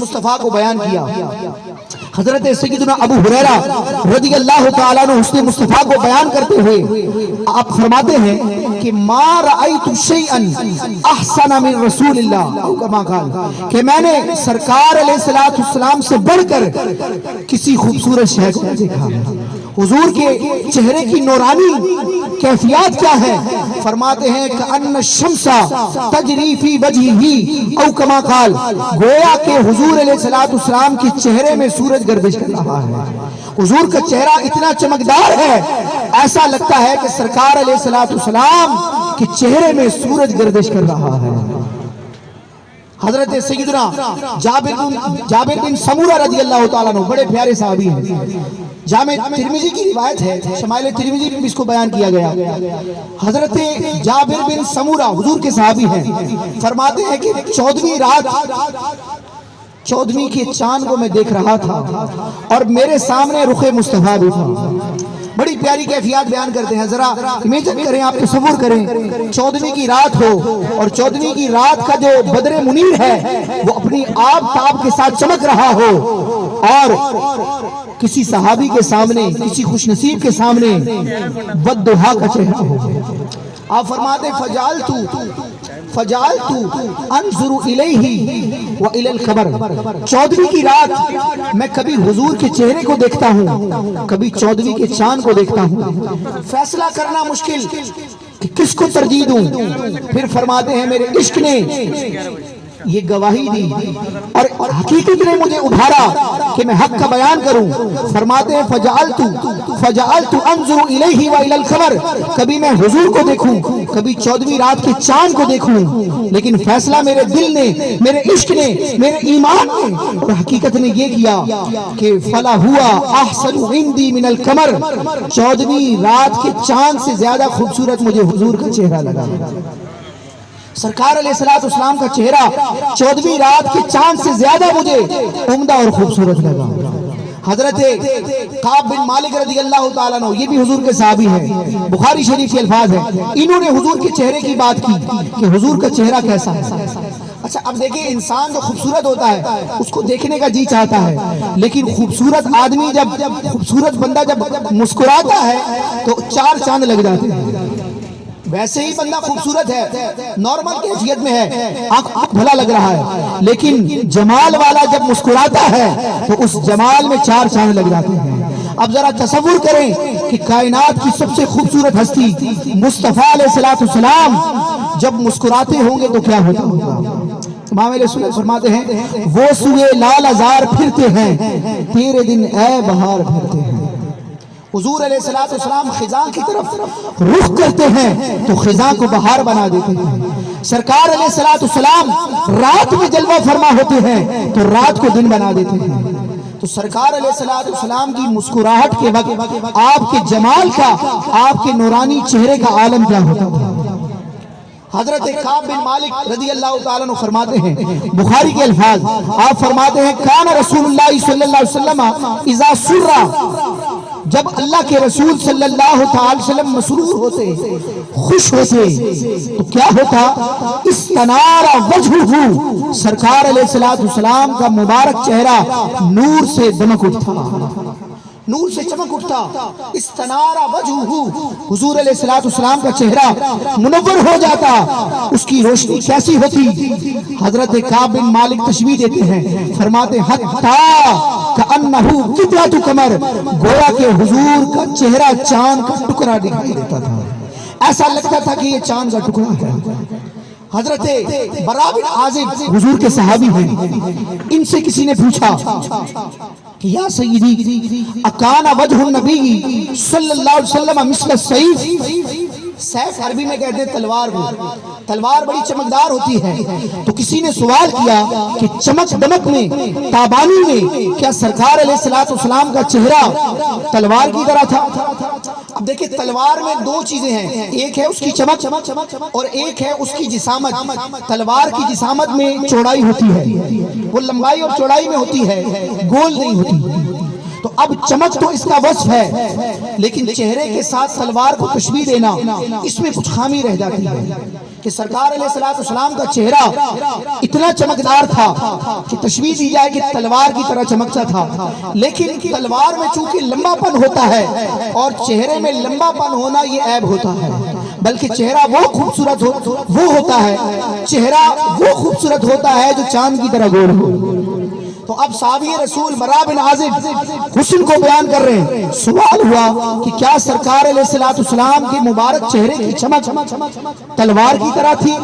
مصطفیٰ کو بیان کیا۔ حضرت سیدنا ابو ہریرہ رضی اللہ تعالیٰ عنہ حسن مصطفیٰ کو بیان کرتے ہوئے آپ فرماتے ہیں کہ ما رأیت شیئا احسن من رسول اللہ، او کما قال، کہ میں نے سرکار علیہ السلام سے بڑھ کر کسی خوبصورت شے کو دیکھا۔ حضور کے چہرے کی نورانی کیفیات کیا ہے؟ فرماتے ہیں کہ ان الشمس تجری فی وجہہ، او کما قال، گویا کہ حضور علیہ السلام کے چہرے میں سورج گردش کر رہا ہے۔ حضور کا چہرہ اتنا چمکدار ہے، ایسا لگتا ہے کہ سرکار علیہ السلام کے چہرے میں سورج گردش کر رہا ہے۔ حضرت سیدنا جابر بن سمورہ رضی اللہ تعالیٰ عنہ بڑے پیارے صحابی ہیں۔ جامع ترمذی کی روایت ہے، شمائل ترمذی میں اس کو بیان کیا گیا۔ حضرت جابر بن سمورہ حضور کے صحابی ہیں، فرماتے ہیں کہ 14ویں رات 14ویں کے چاند کو میں دیکھ رہا تھا اور میرے سامنے رخ مصطفیٰ بھی تھا۔ بڑی پیاری کیفیات بیان کرتے ہیں، ذرا امیجن کریں، آپ تصور کریں 14ویں کی رات ہو اور 14ویں کی رات کا جو بدر منیر ہے وہ اپنی آب تاب کے ساتھ چمک رہا ہو اور کسی صحابی کے سامنے، کسی خوش نصیب کے سامنے بددعا کا چہرہ ہو۔ آپ فرماتے فجعلت انظر الیہ والی القمر، 14ویں کی رات میں کبھی حضور کے چہرے کو دیکھتا ہوں، کبھی 14ویں کے چاند کو دیکھتا ہوں، فیصلہ کرنا مشکل کہ کس کو ترجیح دوں۔ پھر فرماتے ہیں میرے عشق نے یہ گواہی دی اور حقیقت نے مجھے ابھارا کہ میں حق کا بیان کروں۔ فرماتے ہیں فجعلت انظر الیہ والی القمر، کبھی میں حضور کو دیکھوں، کبھی 14ویں رات کے چاند کو دیکھوں، لیکن فیصلہ میرے دل نے، میرے عشق نے، میرے ایمان نے اور حقیقت نے یہ کیا کہ فلا ہوا احسن عندی من القمر، 14ویں رات کے چاند سے زیادہ خوبصورت مجھے حضور کا چہرہ لگا۔ سرکار علیہ السلام کا چہرہ 14ویں رات کے چاند سے زیادہ مجھے عمدہ اور خوبصورت لگا۔ حضرت کعب بن مالک رضی اللہ تعالیٰ عنہ، یہ بھی حضور کے صحابی ہیں، بخاری شریف کے الفاظ ہیں، انہوں نے حضور کے چہرے کی بات کی کہ حضور کا چہرہ کیسا ہے۔ اچھا اب دیکھیں، انسان جو خوبصورت ہوتا ہے اس کو دیکھنے کا جی چاہتا ہے، لیکن خوبصورت آدمی خوبصورت بندہ جب مسکراتا ہے تو 4 چاند لگ جاتے ہیں۔ ویسے ہی بندہ خوبصورت ہے، نارمل کیفیت میں ہے، آنکھ بھلا لگ رہا ہے، لیکن جمال والا جب مسکراتا ہے تو اس جمال میں 4 چاند لگ جاتے ہیں۔ اب ذرا تصور کریں کہ کائنات کی سب سے خوبصورت ہستی مصطفیٰ علیہ السلام جب مسکراتے ہوں گے تو کیا ہوتا ہوگا۔ امام علیہ السلام فرماتے ہیں وہ سوئے لال ازار پھرتے ہیں، تیرے دن اے بہار پھرتے ہیں۔ حضور علیہ السلام خزاں کی طرف رخ کرتے ہیں تو خزاں کو بہار بنا دیتے ہیں۔ سرکار علیہ السلام رات میں جلوہ فرما ہوتے ہیں تو رات کو دن بنا دیتے ہیں۔ تو سرکار علیہ السلام کی مسکراہٹ کے وقت آپ کے جمال کا، آپ کے نورانی چہرے کا عالم کیا ہوتا تھا۔ حضرت کعب بن مالک رضی اللہ تعالیٰ عنہ فرماتے ہیں، بخاری کے الفاظ، آپ فرماتے ہیں کان رسول اللہ صلی اللہ علیہ وسلم اذا سرّا، جب اللہ کے رسول صلی اللہ تعالی وسلم مسرور ہوتے، خوش ہوتے تو کیا ہوتا؟ استنار وجہہ، سرکار علیہ السلام کا مبارک چہرہ نور سے دمک اٹھتا، نور سے چمک اٹھتا۔ استنار وجہہ، حضور علیہ السلام کا چہرہ منور ہو جاتا۔ اس کی روشنی کیسی ہوتی؟ حضرت کعب بن مالک تشبیہ دیتے ہیں، فرماتے حتی کأنہ قطعۃ قمر، گویا کہ حضور کا چہرہ چاند کا ٹکڑا دکھائی دیتا تھا، ایسا لگتا تھا کہ یہ چاند کا ٹکڑا ہے۔ حضرت براء بن عازب حضور کے صحابی ہیں، ان سے کسی نے پوچھا کہ یا سیدی اکان وجہ النبی صلی اللہ علیہ وسلم مثل السیف، سیف عربی میں کہتے ہیں تلوار کو، تلوار بڑی چمکدار ہوتی ہے، تو کسی نے سوال کیا کہ چمک دمک میں، تابانی میں کیا سرکار علیہ السلام کا چہرہ تلوار کی طرح تھا؟ اب دیکھیں تلوار میں 2 چیزیں ہیں، ایک ہے اس کی چمک اور ایک ہے اس کی جسامت۔ تلوار کی جسامت میں چوڑائی ہوتی ہے، وہ لمبائی اور چوڑائی میں ہوتی ہے، گول نہیں ہوتی۔ تو اب چمک تو اس کا وصف ہے، لیکن چہرے کے ساتھ تلوار کو تشبیہ دینا، اس میں کچھ خامی رہ جاتی ہے۔ کہ سرکار علیہ السلام کا چہرہ اتنا چمکدار تھا کہ تشبیہ دی جائے کہ تلوار کی طرح چمکتا تھا، لیکن تلوار میں چونکہ لمبا پن ہوتا ہے اور چہرے میں لمبا پن ہونا یہ عیب ہوتا ہے، بلکہ چہرہ وہ خوبصورت ہوتا ہے، چہرہ وہ خوبصورت ہوتا ہے جو چاند کی طرح گول ہو۔ تو اب صحابی رسول برا بن عازب حسن کو بیان کر رہے ہیں۔ سوال ہوا کہ کیا سرکار علیہ السلام کے مبارک چہرے کی چمک تلوار کی طرح تھی؟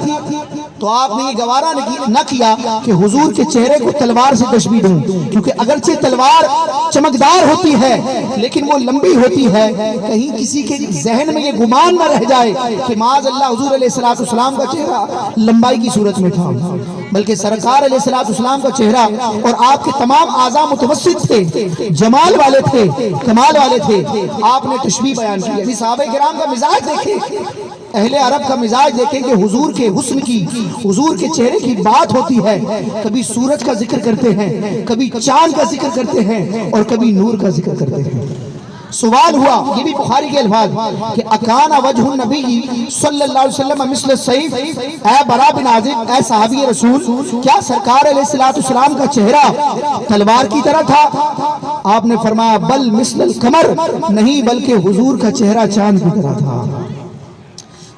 تو آپ نے یہ گوارا نہ کیا کہ حضور کے چہرے کو تلوار سے تشبیہ دوں، کیونکہ اگرچہ تلوار چمکدار ہوتی ہے لیکن وہ لمبی ہوتی ہے، کہیں کسی کے ذہن میں یہ گمان نہ رہ جائے کہ معاذ اللہ حضور علیہ السلام کا چہرہ لمبائی کی صورت میں تھا، بلکہ سرکار علیہ السلام کا چہرہ اور آپ کے تمام اعضاء متوسط تھے، جمال والے تھے، کمال والے تھے۔ آپ نے تشبیہ بیان کی۔ یعنی صحابہ کرام کا مزاج دیکھیں، اہل عرب کا مزاج دیکھیں کہ حضور کے حسن کی، حضور کے چہرے کی بات ہوتی ہے، کبھی سورج کا ذکر کرتے ہیں، کبھی چاند کا ذکر کرتے ہیں اور کبھی نور کا ذکر کرتے ہیں۔ سوال ہوا، یہ بھی بخاری کے الفاظ کہ اکان وجہ النبی صلی اللہ علیہ وسلم مثل السیف، اے برا بن عازب، اے صحابی رسول، کیا سرکار علیہ السلام کا چہرہ تلوار کی طرح تھا؟ آپ نے فرمایا بل مثل القمر، نہیں بلکہ حضور کا چہرہ چاند کی طرح تھا۔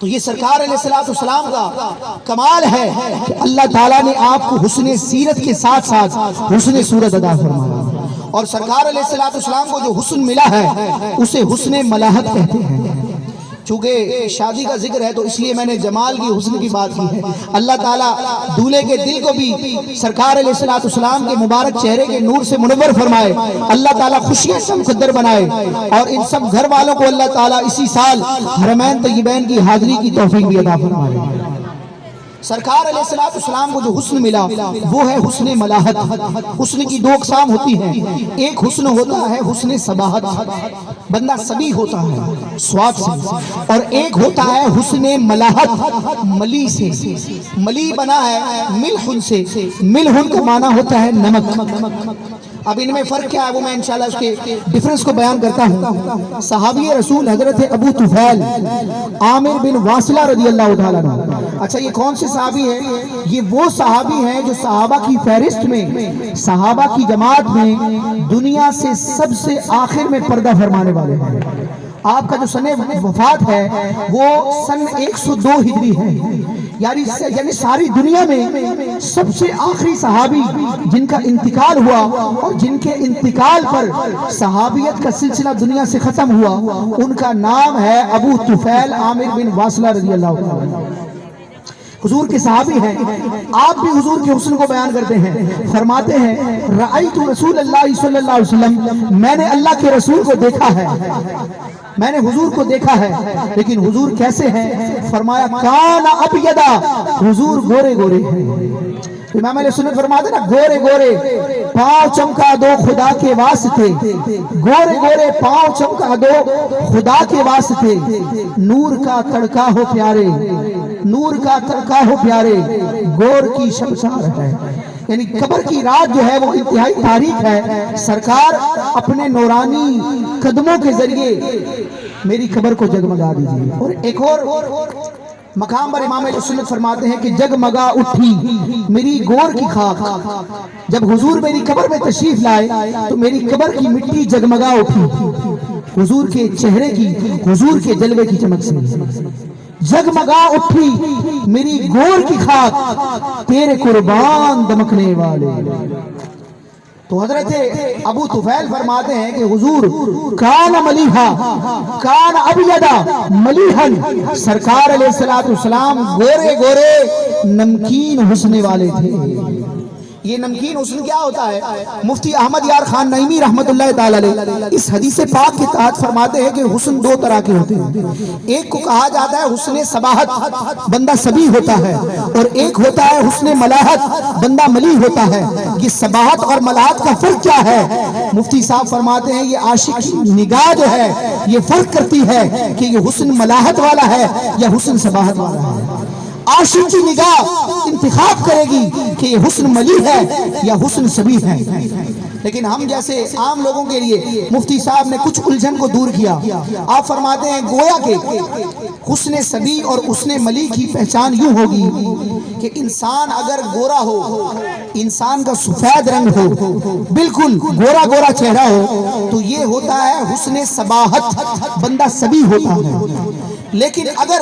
تو یہ سرکار علیہ السلام کا کمال ہے کہ اللہ تعالیٰ نے آپ کو حسن سیرت کے ساتھ ساتھ حسن صورت عطا فرمایا، اور سرکار علیہ السلام کو جو حسن ملا ہے اسے حسن ملاحت کہتے ہیں۔ چونکہ شادی کا ذکر ہے تو اس لیے میں نے جمال کی، حسن کی بات کی ہے۔ اللہ تعالیٰ دولہے کے دل کو بھی سرکار علیہ السلام کے مبارک چہرے کے نور سے منور فرمائے، اللہ تعالیٰ خوشیاں سے مقدر بنائے، اور ان سب گھر والوں کو اللہ تعالیٰ اسی سال حرمین طیبین کی حاضری کی توفیق بھی عطا فرمائے۔ سرکار علیہ السلام کو جو حسن ملا وہ ہے حسن ملاحت۔ حسن کی دو اقسام ہوتی ہیں، ایک حسن ہوتا ہے حسن صباحت، بندہ صبی ہوتا ہے سواد سے، اور ایک ہوتا ہے حسن ملاحت، ملی سے، ملی بنا ہے ملحن سے، ملحن کا معنی ہوتا ہے نمک۔ اب ان میں فرق کیا ہے وہ میں انشاءاللہ اس کے ڈیفرنس کو بیان کرتا ہوں۔ صحابی رسول حضرت ابو طفیل عامر بن واصلہ رضی اللہ تعالیٰ عنہ، اچھا یہ کون سے صحابی ہیں؟ یہ وہ صحابی ہیں جو صحابہ کی فہرست میں، صحابہ کی جماعت میں دنیا سے سب سے آخر میں پردہ فرمانے والے ہیں۔ آپ کا جو سن وفات ہے وہ سن 102 ہجری ہے، یعنی ساری دنیا میں سب سے آخری صحابی جن کا انتقال ہوا اور جن کے انتقال پر صحابیت کا سلسلہ دنیا سے ختم ہوا، ان کا نام ہے ابو طفیل عامر بن واصلہ رضی اللہ عنہ۔ حضور کے صحابی ہیں، آپ بھی حضور کے حسن کو بیان کرتے ہیں، فرماتے ہیں رأیت رسول اللہ صلی اللہ علیہ وسلم، میں نے اللہ کے رسول کو دیکھا ہے، میں نے حضور کو دیکھا ہے، لیکن حضور کیسے ہیں؟ فرمایا کان ابیضا، حضور گورے گورے ہیں۔ امام علیہ سنت فرماتے نا گورے گورے پاؤں چمکا دو خدا کے واسطے، گورے گورے پاؤں چمکا دو خدا کے واسطے، نور کا تڑکا ہو پیارے، نور کا تڑکا ہو پیارے، گور کی شمشار ہے۔ یعنی قبر کی رات جو ہے وہ انتہائی تاریک ہے، سرکار اپنے نورانی قدموں کے ذریعے میری قبر کو جگمگا دیجیے۔ اور ایک اور مقام پر امام علیہ سنت فرماتے ہیں کہ جگمگا اٹھی میری گور کی خاک، جب حضور میری قبر میں تشریف لائے تو میری قبر کی مٹی جگمگا اٹھی حضور کے چہرے کی، حضور کے جلوے کی چمک سے، جگمگا اٹھی میری گور کی خاک، تیرے قربان دمکنے والے۔ تو حضرت ابو طفیل فرماتے ہیں کہ حضور کان ملیحا، کان ابیضا ملیحن، سرکار علیہ السلام گورے گورے نمکین حسن والے تھے۔ یہ نمکین حسن کیا ہوتا ہے؟ مفتی احمد یار خان نعیمی رحمت اللہ تعالی علیہ اس حدیث پاک کے تحت فرماتے ہیں کہ حسن دو طرح کے ہوتے ہیں، ایک کو کہا جاتا ہے حسن صباحت، بندہ صبی ہوتا ہے، اور ایک ہوتا ہے حسن ملاحت، بندہ ملی ہوتا ہے۔ یہ صباحت اور ملاحت کا فرق کیا ہے؟ مفتی صاحب فرماتے ہیں یہ عاشق کی نگاہ جو ہے یہ فرق کرتی ہے کہ یہ حسن ملاحت والا ہے یا حسن صباحت والا ہے۔ عاشق کی نگاہ ان انتخاب کرے گی کہ یہ حسن ملی ہے یا حسن سبی ہے۔ لیکن ہم جیسے عام لوگوں کے لیے مفتی صاحب نے کچھ الجھن کو دور کیا۔ آپ فرماتے ہیں گویا کہ حسن سبی اور حسن ملی کی پہچان یوں ہوگی کہ انسان اگر گورا ہو، انسان کا سفید رنگ ہو، بالکل گورا گورا چہرہ ہو، تو یہ ہوتا ہے حسن صباحت، بندہ سبی ہوتا ہے۔ لیکن اگر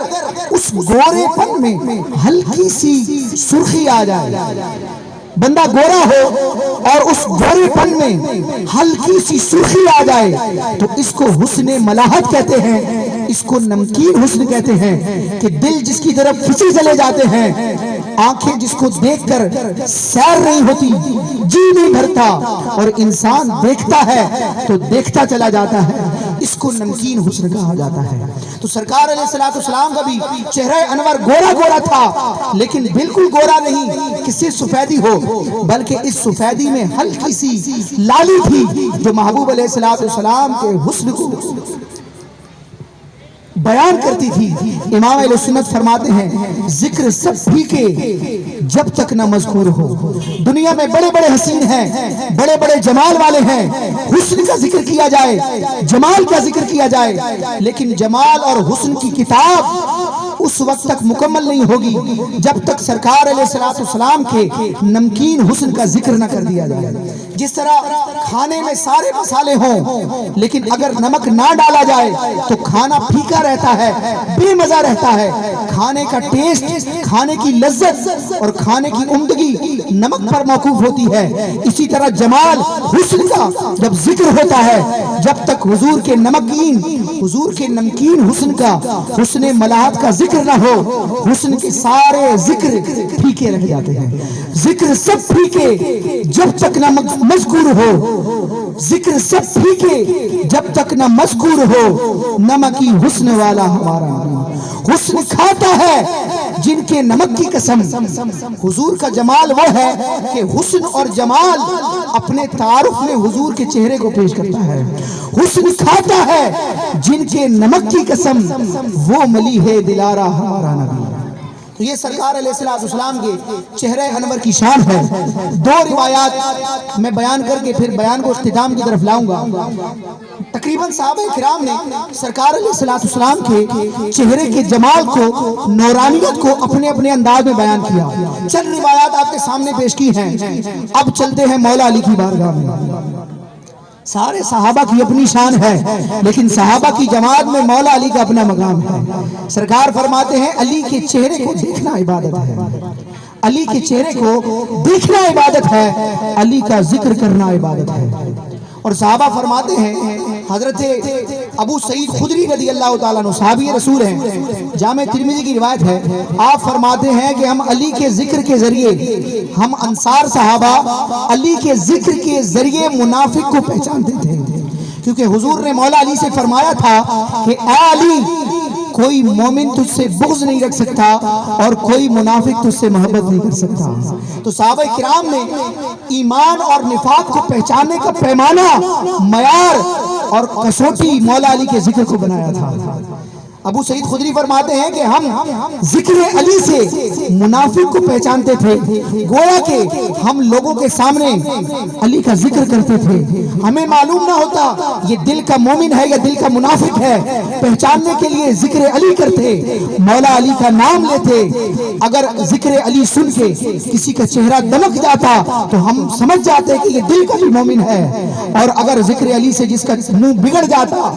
اس گورے پن میں ہلکی سی سرخی آ جائے، بندہ گورا ہو اور اس گورے پن میں ہلکی سی سرخی آ جائے، تو اس کو حسن ملاحت کہتے ہیں، اس کو نمکین حسن کہتے ہیں کہ دل جس کی طرف کھینچے چلے جاتے ہیں، آنکھیں جس کو دیکھ کر سیر نہیں ہوتی، جی نہیں بھرتا، اور انسان دیکھتا ہے تو دیکھتا چلا جاتا ہے، اس کو نمکین حسن کہا جاتا ہے۔ تو سرکار علیہ السلام کا بھی چہرہ انور گورا گورا تھا، لیکن بالکل گورا نہیں کہ صرف سفیدی ہو، بلکہ اس سفیدی میں ہلکی سی لالی تھی جو محبوب علیہ السلام کے حسن کو بیان کرتی تھی۔ امام اہل سنت فرماتے ہیں ذکر سب پھیکے جب تک نہ مذکور ہو۔ دنیا میں بڑے بڑے حسین ہیں، بڑے بڑے جمال والے ہیں، حسن کا ذکر کیا جائے، جمال کا ذکر کیا جائے، لیکن جمال اور حسن کی کتاب اس وقت تک مکمل نہیں ہوگی جب تک سرکار علیہ السلام کے نمکین حسن کا ذکر نہ کر دیا جائے۔ جس طرح کھانے میں سارے مسالے ہوں لیکن اگر نمک نہ ڈالا جائے تو کھانا پھیکا رہتا ہے، بے مزہ رہتا ہے۔ کھانے کا ٹیسٹ، کھانے کی لذت اور کھانے کی عمدگی نمک پر موقوف ہوتی ہے۔ اسی طرح جمال حسن کا جب ذکر ہوتا ہے، جب تک حضور کے نمکین، حضور کے نمکین حسن کا، حسن ملاحت کا ذکر نہ ہو، حسن کے سارے ذکر پھیکے رہ جاتے ہیں۔ ذکر سب پھیکے جب تک نہ مذکور ہو، ذکر سب پھیکے جب تک نہ مذکور ہو، نمکی حسن والا ہمارا حسن کھاتا ہے جن کے نمک کی قسم۔ حضور کا جمال وہ ہے کہ حسن اور جمال اپنے تعارف میں حضور کے چہرے کو پیش کرتا ہے۔ حسن کھاتا ہے جن کے نمک کی قسم، وہ ملی ہے دلارا ہمارا نبی۔ تو یہ سرکار علیہ السلام کے چہرہ انور کی شان ہے۔ دو روایات میں بیان کر کے پھر بیان کو اختتام کی طرف لاؤں گا۔ تقریباً صحابہ کرام نے سرکار علیہ السلام کے چہرے کے جمال کو، نورانیت کو اپنے اپنے انداز میں بیان کیا۔ چند روایات آپ کے سامنے پیش کی ہیں۔ اب چلتے ہیں مولا علی کی بارگاہ میں۔ سارے صحابہ کی اپنی شان ہے، لیکن صحابہ کی جماعت میں مولا علی کا اپنا مقام ہے۔ سرکار فرماتے ہیں علی کے چہرے کو دیکھنا عبادت ہے، علی کے چہرے کو دیکھنا عبادت ہے، علی کا ذکر کرنا عبادت ہے۔ اور صحابہ فرماتے ہیں، حضرت ابو سعید خدری رضی اللہ تعالیٰ عنہ صحابی رسول ہیں، جامع ترمذی کی روایت ہے، آپ فرماتے ہیں کہ ہم علی کے ذکر کے ذریعے، ہم انصار صحابہ علی کے ذکر کے ذریعے منافق کو پہچانتے تھے، کیونکہ حضور نے مولا علی سے فرمایا تھا کہ اے علی، کوئی مومن تجھ سے بغض نہیں رکھ سکتا اور کوئی منافق تجھ سے محبت نہیں کر سکتا۔ تو صحابہ کرام نے ایمان اور نفاق کو پہچاننے کا پیمانہ، معیار اور کسوٹی مولا علی کے ذکر کو بنایا تھا۔ ابو سعید خدری فرماتے ہیں کہ ہم ذکر علی سے منافق کو پہچانتے تھے، گویا کہ ہم لوگوں کے سامنے علی کا ذکر کرتے تھے، ہمیں معلوم نہ ہوتا یہ دل کا مومن ہے یا دل کا منافق ہے، پہچاننے کے لیے ذکر علی کرتے، مولا علی کا نام لیتے۔ اگر ذکر علی سن کے کسی کا چہرہ دمک جاتا تو ہم سمجھ جاتے کہ یہ دل کا بھی مومن ہے، اور اگر ذکر علی سے جس کا منہ بگڑ جاتا،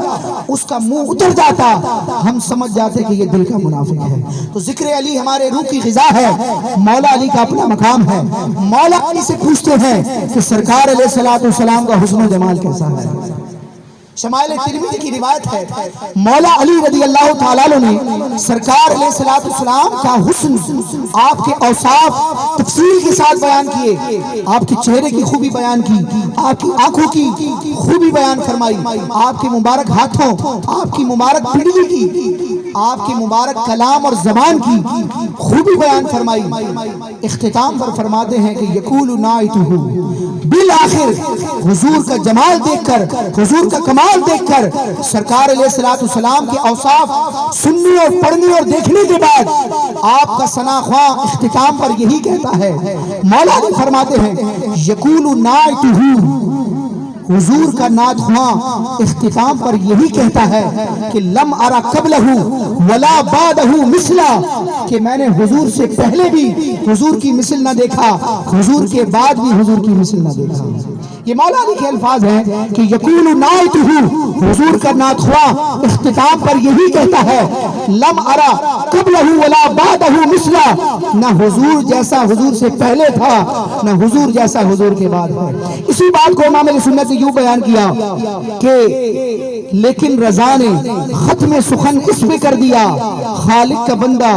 اس کا منہ اتر جاتا، ہم سمجھ جاتے کہ یہ دل کا منافق ہے۔ تو ذکر علی ہمارے روح کی غذا ہے، مولا علی کا اپنا مقام ہے۔ مولا علی سے پوچھتے ہیں کہ سرکار علیہ السلام کا حسن و جمال کیسا ہے۔ شمائل ترمذی کی روایت ہے، مولا علی رضی اللہ تعالیٰ عنہ نے سرکار علیہ السلام کا حسن، آپ کے اوصاف تفصیل کے ساتھ بیان کیے، آپ کے چہرے کی خوبی بیان کی، آپ کی آنکھوں کی خوبی بیان فرمائی، آپ کے مبارک ہاتھوں، آپ کی مبارک پنڈلی کی، آپ کے مبارک کلام اور زبان کی خوبی بیان فرمائی۔ اختتام پر فرماتے ہیں کہ یقول نائتہ بالآخر بالآخر حضور کا جمال دیکھ کر، حضور کا کمال دیکھ کر، سرکار علیہ السلام کے اوصاف سننے اور پڑھنے اور دیکھنے کے بعد آپ کا ثنا خواں اختتام پر یہی کہتا ہے، مولا علی فرماتے ہیں یقول نعتہ، حضور کا نعت خواں اختتام پر یہی کہتا ہے کہ لم ارا قبلہ ولا بعدہ مثلا، کہ میں نے حضور سے پہلے بھی حضور کی مثل نہ دیکھا، حضور کے بعد بھی حضور کی مثل نہ دیکھا۔ یہ مولا علی کے الفاظ ہیں کہ یقول نعتہ، حضور کا نعت خواں اختتام پر یہی کہتا ہے لم ارا قبلہ ولا بعدہ مثلا، نہ حضور جیسا حضور سے پہلے تھا، نہ حضور جیسا حضور کے بعد ہے۔ اسی بات کو امام علیہ سنت نے یوں بیان کیا کہ لیکن رضا نے ختم سخن اس پہ کر دیا، خالق کا بندہ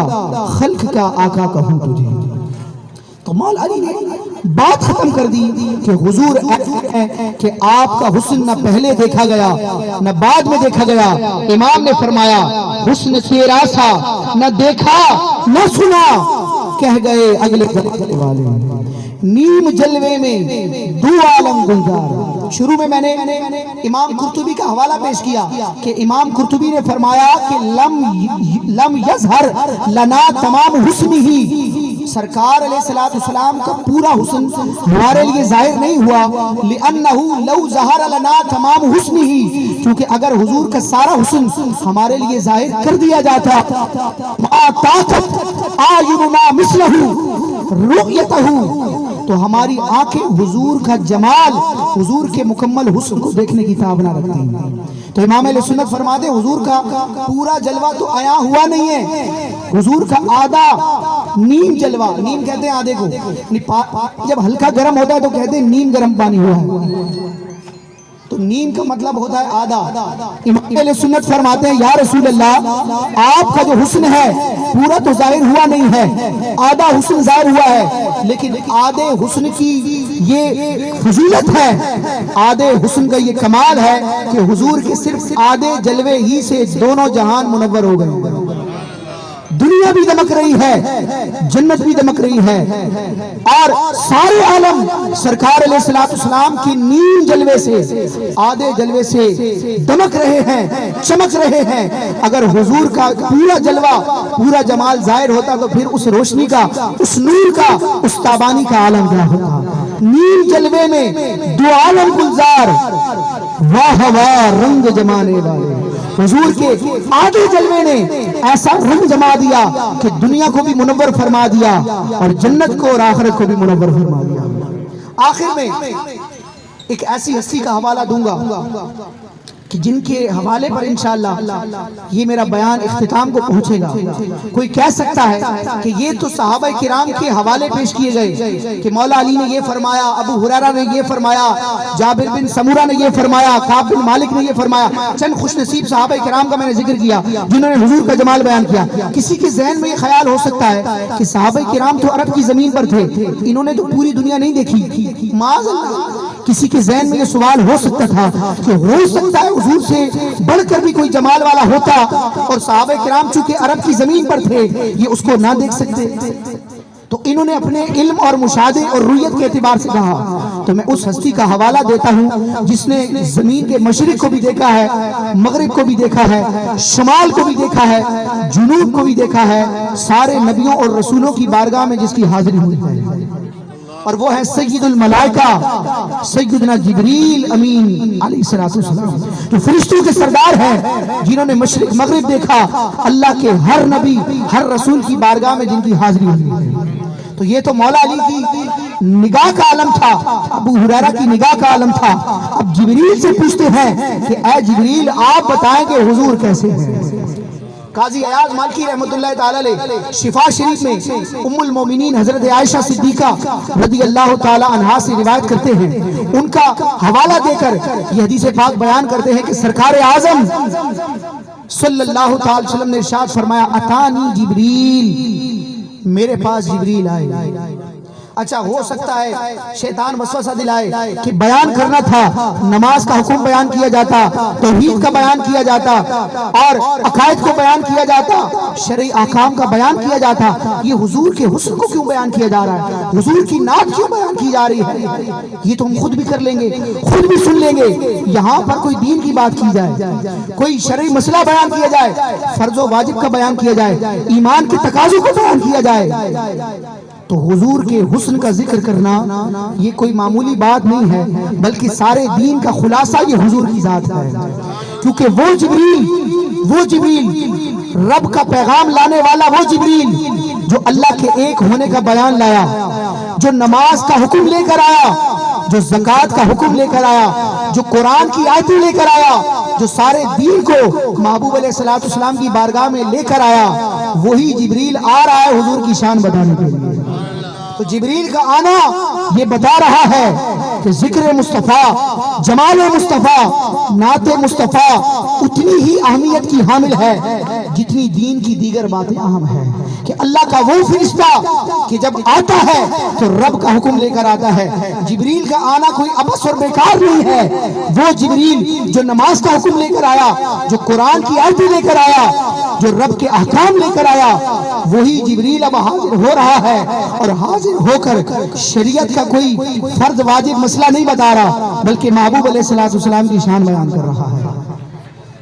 خلق کا آقا کہوں تجھے۔ تو مولا علی نے بات ختم کر دی کہ حضور ایسے ہیں کہ آپ کا حسن نہ پہلے دیکھا گیا نہ بعد میں دیکھا گیا۔ امام نے فرمایا حسن تیرا سا نہ دیکھا نہ سنا، کہہ گئے اگلے زمانے والے نیم جلوے میں دو عالم گلزار۔ شروع میں نے امام قرطبی کا حوالہ پیش کیا کہ امام قرطبی نے فرمایا کہ لم یظہر لنا تمام حسن ہی، سرکار علیہ السلام کا پورا حسن ہمارے لیے ظاہر نہیں ہوا، لأنہو لو ظہر لنا تمام حسن ہی، کیونکہ اگر حضور کا سارا حسن ہمارے لیے ظاہر کر دیا جاتا ما طاقت آیوننا مثلہ رؤیتہ، تو ہماری آنکھیں حضور کا جمال، حضور کے مکمل حسن کو دیکھنے کی تابنا رکھتی ہیں۔ تو امام علیہ سنت فرماتے ہیں حضور کا پورا جلوہ تو عیاں ہوا نہیں ہے، حضور کا آدھا نیم جلوہ، نیم کہتے ہیں آدھے کو، جب ہلکا گرم ہوتا ہے تو کہتے ہیں نیم گرم پانی ہوا ہے، تو نیم کا مطلب ہوتا ہے آدھا۔ امام علیہ سنت فرماتے ہیں یا رسول اللہ آپ کا جو حسن ہے پورا تو ظاہر ہوا نہیں ہے، آدھا حسن ظاہر ہوا ہے، لیکن آدھے حسن کی یہ فضیلت ہے، آدھے حسن کا یہ کمال ہے کہ حضور کے صرف آدھے جلوے ہی سے دونوں جہان منور ہو گئے، دنیا بھی دمک رہی ہے، جنت بھی دمک رہی ہے، اور سارے عالم سرکار علیہ السلام کی نیم جلوے سے، آدھے جلوے سے دمک رہے ہیں، چمک رہے ہیں۔ اگر حضور کا پورا جلوہ پورا جمال ظاہر ہوتا تو پھر اس روشنی کا، اس نور کا، اس تابانی کا عالم کیا ہوتا۔ نیم جلوے میں دو عالم گلزار، واہ واہ رنگ جمانے والے، حضور کے آدھے جلوے نے ایسا رنگ جما دیا کہ دنیا کو بھی منور فرما دیا اور جنت کو اور آخرت کو بھی منور فرما دیا۔ آخر میں ایک ایسی ہستی کا حوالہ دوں گا کہ جن کے حوالے پر انشاءاللہ یہ میرا بیان اختتام کو پہنچے گا۔ کوئی کہہ سکتا ہے کہ یہ تو صحابہ کرام کے حوالے پیش کیے گئے کہ مولا علی نے یہ فرمایا، ابو ہریرہ نے یہ فرمایا، جابر بن سمورہ نے یہ فرمایا، کعب بن مالک نے یہ فرمایا، چند خوش نصیب صحابہ کرام کا میں نے ذکر کیا جنہوں نے حضور کا جمال بیان کیا۔ کسی کے ذہن میں یہ خیال ہو سکتا ہے کہ صحابہ کرام تو عرب کی زمین پر تھے، انہوں نے تو پوری دنیا نہیں دیکھی، معاذ اللہ۔ کسی کے ذہن میں یہ سوال ہو سکتا تھا کہ ہو سکتا ہے حضور سے بڑھ کر بھی کوئی جمال والا ہوتا اور صحابہ کرام چونکہ عرب کی زمین پر تھے یہ اس کو نہ دیکھ سکتے، تو انہوں نے اپنے علم اور مشاہدے اور رویت کے اعتبار سے کہا۔ تو میں اس ہستی کا حوالہ دیتا ہوں جس نے زمین کے مشرق کو بھی دیکھا ہے، مغرب کو بھی دیکھا ہے، شمال کو بھی دیکھا ہے، جنوب کو بھی دیکھا ہے، سارے نبیوں اور رسولوں کی بارگاہ میں جس کی حاضری ہوئی ہے، اور وہ ہے سید الملائکہ سیدنا جبریل امین علیہ السلام، جو فرشتوں کے سردار ہیں، جنہوں نے مشرق مغرب دیکھا، اللہ کے ہر نبی ہر رسول کی بارگاہ میں جن کی حاضری ہوئی ہے۔ تو یہ تو مولا علی کی نگاہ کا عالم تھا، ابو ہریرہ کی نگاہ کا عالم تھا۔ اب جبریل سے پوچھتے ہیں کہ اے جبریل آپ بتائیں کہ حضور کیسے ہیں۔ قاضی ایاز مالکی رحمت اللہ تعالی علیہ شفا شریف میں ام المومنین حضرت عائشہ صدیقہ رضی اللہ تعالی عنہا سے روایت کرتے ہیں، ان کا حوالہ دے کر یہ حدیث پاک بیان کرتے ہیں کہ سرکار اعظم صلی اللہ تعالی وسلم نے ارشاد فرمایا اتانی جبریل، میرے پاس جبریل آئے، اچھا ہو سکتا ہے شیطان وسوسہ دلائے کہ بیان کرنا تھا، نماز کا حکم بیان کیا جاتا، توحید کا بیان کیا جاتا، اور عقائد کو بیان کیا جاتا، شرعی احکام کا بیان کیا جاتا، یہ حضور کے حسن کو کیوں بیان کیا جا رہا ہے، حضور کی نعت کیوں بیان کی جا رہی ہے؟ یہ تو ہم خود بھی کر لیں گے، خود بھی سن لیں گے۔ یہاں پر کوئی دین کی بات کی جائے، کوئی شرعی مسئلہ بیان کیا جائے، فرض و واجب کا بیان کیا جائے، ایمان کے تقاضوں کو بیان کیا جائے، تو حضور کے حسن کا ذکر کرنا یہ کوئی معمولی بات نہیں ہے، بلکہ سارے دین کا خلاصہ یہ حضور کی ذات ہے۔ کیونکہ وہ جبریل رب کا پیغام لانے والا، وہ جبریل جو اللہ کے ایک ہونے کا بیان لایا، جو نماز کا حکم لے کر آیا، جو زکوٰۃ کا حکم لے کر آیا، جو قرآن کی آیتیں لے کر آیا، جو سارے دین کو محبوب علیہ السلام کی بارگاہ میں لے کر آیا، وہی جبریل آ رہا ہے حضور کی شان بتانے کے لیے۔ تو جبریل کا آنا یہ بتا رہا ہے کہ ذکر مصطفیٰ، جمال مصطفیٰ، نعت مصطفیٰ اتنی ہی اہمیت کی حامل ہے جتنی دین کی دیگر باتیں اہم ہیں، کہ اللہ کا وہ فرشتہ کہ جب آتا ہے تو رب کا حکم لے کر آتا ہے۔ جبریل کا آنا کوئی عبث اور بیکار نہیں ہے، وہ جبریل جو نماز کا حکم لے کر آیا، جو قرآن کی آیتیں لے کر آیا، جو رب کے احکام لے کر آیا، وہی جبریل اب حاضر ہو رہا ہے، اور حاضر ہو کر شریعت کا کوئی فرض واجب مسئلہ نہیں بتا رہا، بلکہ محبوب علیہ السلام کی شان بیان کر رہا ہے۔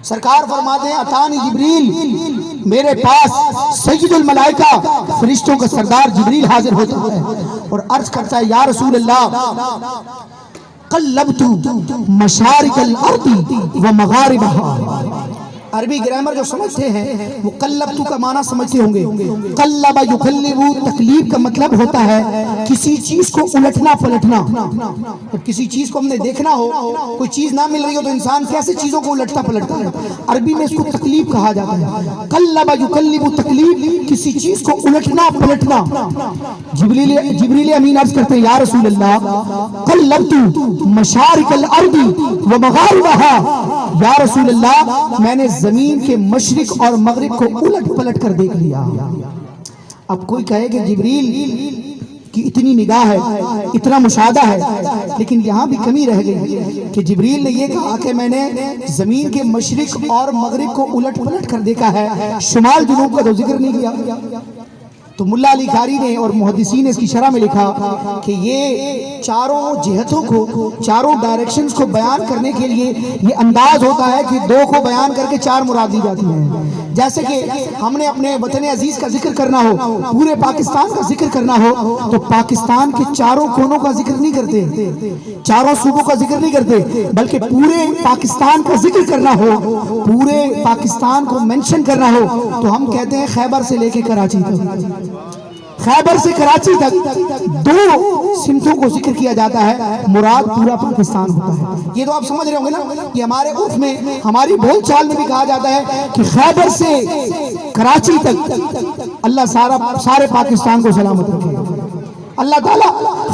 سرکار فرماتے ہیں اتانی جبریل، میرے پاس سید الملائکہ فرشتوں کا سردار جبریل حاضر ہوتا ہے اور عرض کرتا ہے یا رسول اللہ قلبت مشارق الارض ومغاربها۔ عربی گرامر جو سمجھتے ہیں وہ قلبتو کا معنی سمجھتے ہوں گے۔ قلب یقلب، تقلیب کا مطلب ہوتا ہے کسی چیز کو الٹنا پلٹنا۔ جب کسی چیز کو ہم نے دیکھنا ہو، کوئی چیز نہ مل رہی ہو تو انسان کیسے چیزوں کو الٹتا پلٹتا ہے، عربی میں اس کو تقلیب کہا جاتا ہے۔ قلب یقلب، تقلیب، کسی چیز کو الٹنا پلٹنا۔ جبریل امین عرض کرتے ہیں یا رسول اللہ قلبت مشارق الارض ومغاربها، یا رسول اللہ میں نے زمین کے مشرق اور مغرب کو الٹ پلٹ کر دیکھ لیا۔ اب کوئی کہے کہ جبریل کی اتنی نگاہ ہے، اتنا مشاہدہ ہے، لیکن یہاں بھی کمی رہ گئی کہ جبریل نے یہ کہا کہ میں نے زمین کے مشرق اور مغرب کو الٹ پلٹ کر دیکھا ہے، شمال جنوب کا تو ذکر نہیں کیا۔ تو ملا علی قاری نے اور محدثین نے اس کی شرح میں لکھا کہ یہ چاروں جہتوں کو، چاروں ڈائریکشنز کو بیان کرنے کے لیے یہ انداز ہوتا ہے کہ دو کو بیان کر کے چار مراد دی جاتی ہیں۔ جیسے کہ ہم نے اپنے وطن عزیز کا ذکر کرنا ہو، پورے پاکستان کا ذکر کرنا ہو، تو پاکستان کے چاروں کونوں کا ذکر نہیں کرتے، چاروں صوبوں کا ذکر نہیں کرتے، بلکہ پورے پاکستان کا ذکر کرنا ہو، پورے پاکستان کو منشن کرنا ہو تو ہم کہتے ہیں خیبر سے لے کے کراچی تک، خیبر سے کراچی تک دو سمتوں کو ذکر کیا جاتا ہے، مراد پورا پاکستان ہوتا ہے۔ یہ تو آپ سمجھ رہے ہوں گے نا، یہ ہمارے عرف میں، ہماری بول چال میں بھی کہا جاتا ہے کہ خیبر سے کراچی تک اللہ سارے پاکستان کو سلامت رکھے، اللہ تعالیٰ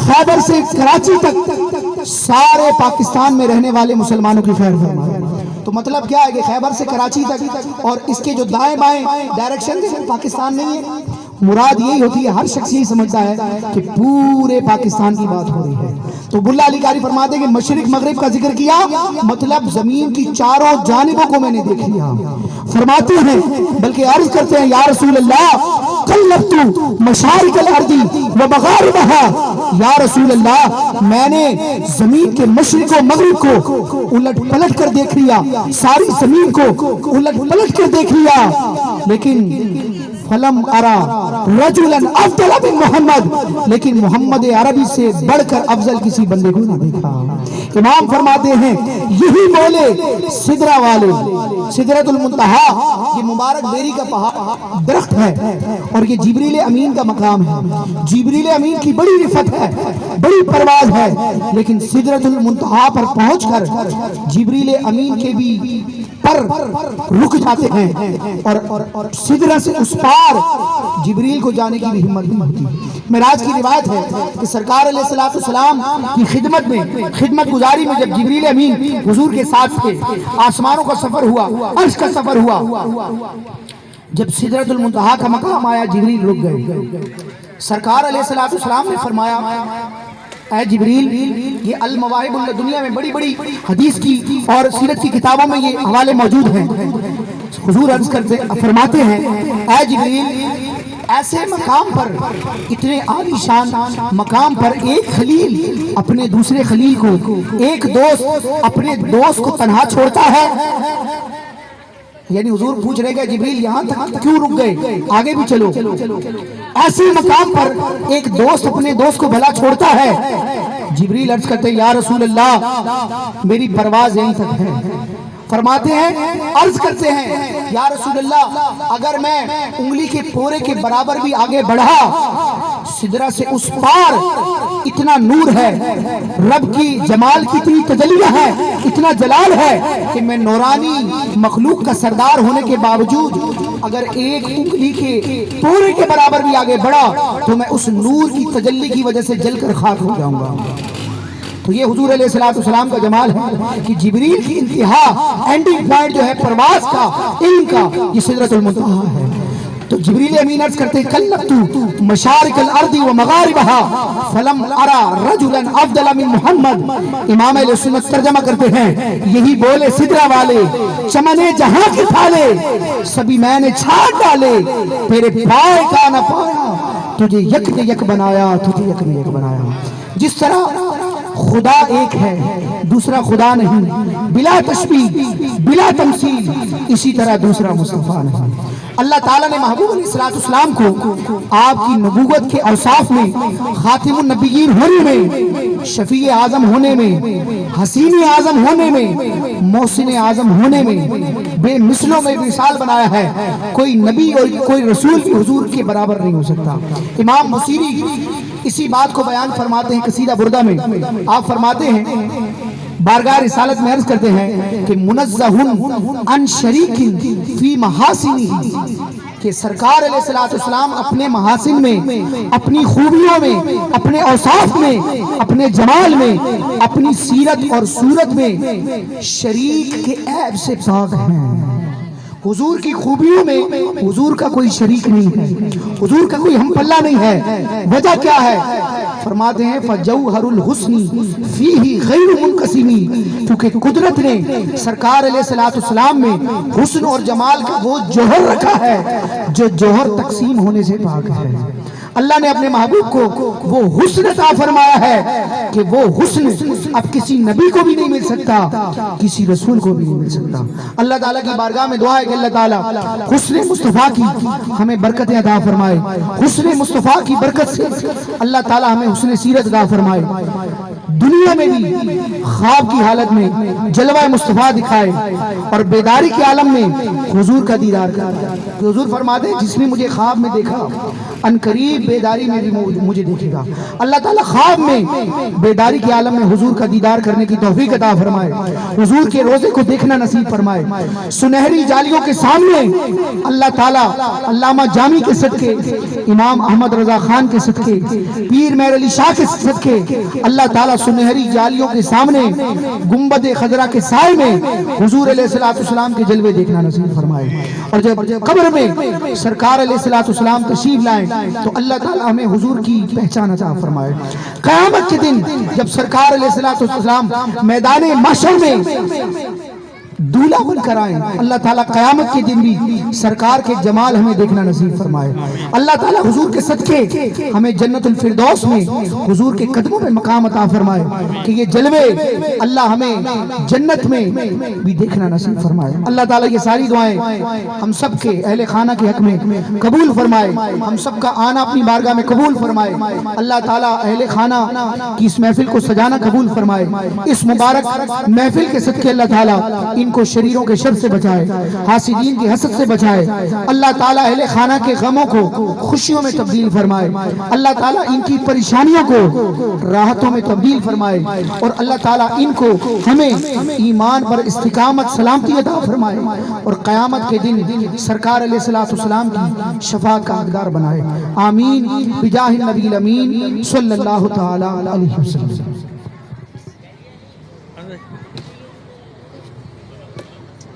خیبر سے کراچی تک سارے پاکستان میں رہنے والے مسلمانوں کی خیر فرمائے۔ تو مطلب کیا ہے کہ خیبر سے کراچی تک اور اس کے جو دائیں بائیں ڈائریکشن پاکستان نہیں ہے، مراد یہی ہوتی ہے، ہر شخص یہی سمجھتا ہے کہ پورے پاکستان کی بات ہو رہی ہے۔ تو ملا علی قاری فرماتے ہیں کہ مشرق مغرب کا ذکر کیا، مطلب زمین کی چاروں جانبوں کو میں نے دیکھ لیا۔ فرماتے ہیں بلکہ عرض کرتے ہیں یا رسول اللہ قلبت مشارق الارض ومغاربها، یا رسول اللہ میں نے زمین کے مشرق و مغرب کو الٹ پلٹ کر دیکھ لیا، ساری زمین کو الٹ پلٹ کر دیکھ لیا، لیکن فلم ارا رجلا افضل من محمد، لیکن محمد عربی سے بڑھ کر افضل کسی بندے کو نہ دیکھا۔ امام فرماتے ہیں یہی بولے سدرہ والے، سدرۃ المنتہا یہ مبارک بیری کا پہاڑ درخت ہے اور یہ جبریل امین کا مقام ہے، جبریل امین کی بڑی رفعت ہے، بڑی پرواز ہے، لیکن سدرۃ المنتہا پر پہنچ کر جبریل امین کے بھی پر رک جاتے ہیں اور سدرہ سے اس پار جبریل کو جانے کی بھی ہمت نہیں ہوتی۔ معراج کی روایت ہے کہ سرکار علیہ السلام کی خدمت میں، خدمت گزاری میں جب جبریل امین حضور کے ساتھ تھے، آسمانوں کا سفر ہوا، عرش کا سفر ہوا، جب سدرۃ المنتہا کا مقام آیا جبریل رک گئے، سرکار علیہ السلام نے فرمایا اے جبریل، یہ المواہب اللہ دنیا میں بڑی بڑی حدیث کی اور سیرت کی کتابوں میں یہ حوالے موجود ہیں۔ حضور عرض کرتے فرماتے ہیں اے جبریل، ایسے مقام پر، اتنے عالی شان مقام پر ایک خلیل اپنے دوسرے خلیل کو، ایک دوست اپنے دوست کو تنہا چھوڑتا ہے۔ یعنی حضور پوچھ رہے کہ جبریل یہاں تک کیوں رک گئے، آگے بھی چلو۔ ایسے مقام پر ایک دوست اپنے دوست کو بھلا چھوڑتا ہے۔ جبریل عرض کرتے یا رسول اللہ، میری پرواز یہیں تک ہے۔ فرماتے ہیں، عرض کرتے ہیں یا رسول اللہ، اگر میں انگلی کے پورے کے برابر بھی آگے بڑھا، سدرہ سے اس پار اتنا نور ہے، رب کی جمال کی اتنی تجلیہ ہے، اتنا جلال ہے کہ میں نورانی مخلوق کا سردار ہونے کے باوجود اگر ایک انگلی کے پورے کے برابر بھی آگے بڑھا تو میں اس نور کی تجلی کی وجہ سے جل کر خاک ہو جاؤں گا۔ تو یہ حضور علیہ السلام کا جمال ہے کہ جبریل کی انتہا، اینڈنگ پوائنٹ جو ہے پرواز کا، علم کا، یہ سدرۃ المنتہا ہے۔ تو جبریل امین عرض کرتے ہیں کلبت مشارق الارض ومغاربها فلم ارى رجلا افضل من محمد۔ امام اہل سنت ترجمہ کرتے ہیں، یہی بولے سدرہ والے، چمنے جہاں کے پھالے، سبھی میں نے چھاٹ ڈالے، تیرے پائے کا نہ پایا، تجھے یک نے یک بنایا، تجھے یک نے یک بنایا۔ جس طرح خدا ایک ہے، دوسرا خدا نہیں، بلا تشبیہ بلا تمثیل، اسی طرح دوسرا مصطفیٰ نہیں۔ اللہ تعالیٰ نے محبوب علیہ السلام کو آپ کی نبوت کے اوصاف میں، خاتم النبیین ہونے میں، شفیع اعظم ہونے میں، حسین اعظم ہونے میں، محسن اعظم ہونے میں، بے مثلوں میں مثال بنایا ہے۔ کوئی نبی اور کوئی رسول کی حضور کے برابر نہیں ہو سکتا۔ امام بصیری اسی بات کو بیان فرماتے ہیں قصیدہ بردہ میں، آپ فرماتے ہیں، بارگاہ رسالت میں عرض کرتے ہیں کہ منزہ عن شریک فی محاسنہ، کہ سرکار علیہ السلام اپنے محاسن میں، اپنی خوبیوں میں، اپنے اوصاف میں، اپنے جمال میں، اپنی سیرت اور صورت میں شریک کے عیب سے پاک ہیں۔ حضور کی خوبیوں میں حضور کا کوئی شریک نہیں ہے، حضور کا کوئی ہم پلہ نہیں ہے۔ وجہ کیا ہے؟ فرماتے ہیں فجوہر الحسن فیہ غیر منقسم، کیونکہ قدرت نے سرکار علیہ السلام میں حسن اور جمال کا وہ جوہر رکھا ہے جو جوہر تقسیم ہونے سے پاک ہے۔ اللہ نے اپنے محبوب کو وہ حسن عطا فرمایا ہے کہ وہ حسن اب کسی نبی کو بھی نہیں مل سکتا، کسی رسول کو بھی نہیں مل سکتا۔ اللہ تعالیٰ کی بارگاہ میں دعا ہے کہ اللہ تعالیٰ حسن مصطفیٰ کی ہمیں برکتیں عطا فرمائے، حسن مصطفیٰ کی برکت سے اللہ تعالیٰ ہمیں حسن سیرت عطا فرمائے، دنیا میں بھی خواب کی حالت میں جلوہ مصطفیٰ دکھائے اور بیداری کے عالم میں حضور کا دیدار کرے۔ حضور فرماتے ہیں جس نے مجھے خواب میں دیکھا ان قریب بیداری میں بھی مجھے دیکھے گا۔ اللہ تعالیٰ خواب میں بیداری کے عالم میں حضور کا دیدار کرنے کی توفیق عطا فرمائے، حضور کے روزے کو دیکھنا نصیب فرمائے۔ سنہری جالیوں کے سامنے اللہ تعالیٰ علامہ جامی کے صدقے، امام احمد رضا خان کے صدقے، پیر مہر علی شاہ کے صدقے، اللہ تعالیٰ سنہری جالیوں کے سامنے گنبد خضرا کے سائے میں حضور علیہ السلام کے جلوے دیکھنا نصیب فرمائے۔ اور جب قبر میں سرکار علیہ السلام تشریف لائیں تو اللہ تعالیٰ ہمیں حضور کی پہچان عطا فرمائے۔ قیامت کے دن جب سرکار علیہ السلام میدان محشر میں دولہا بن کر آئیں، اللہ تعالیٰ قیامت کے دن بھی سرکار کے جمال ہمیں دیکھنا نصیب فرمائے۔ اللہ تعالیٰ حضور کے صدقے ہمیں جنت الفردوس میں حضور کے قدموں میں مقام عطا فرمائے کہ یہ جلوے اللہ ہمیں جنت میں بھی دیکھنا نصیب فرمائے۔ اللہ تعالیٰ یہ ساری دعائیں ہم سب کے اہل خانہ کے حق میں قبول فرمائے، ہم سب کا آنا اپنی بارگاہ میں قبول فرمائے۔ اللہ تعالیٰ اہل خانہ کی اس محفل کو سجانا قبول فرمائے۔ اس مبارک محفل کے صدقے اللہ تعالیٰ ان کو شریروں کے شر سے بچائے، حاسدین کی حسد سے بچائے۔ اللہ تعالیٰ اہل خانہ کے غموں کو خوشیوں میں تبدیل فرمائے، اللہ تعالیٰ ان کی پریشانیوں کو راحتوں میں تبدیل فرمائے، اور اللہ تعالیٰ ان کو ہمیں ایمان پر استقامت سلامتی عطا فرمائے، اور قیامت کے دن سرکار علیہ السلام کی شفاعت کا حقدار بنائے۔ آمین بجاہ النبی الامین صلی اللہ تعالیٰ علیہ وسلم۔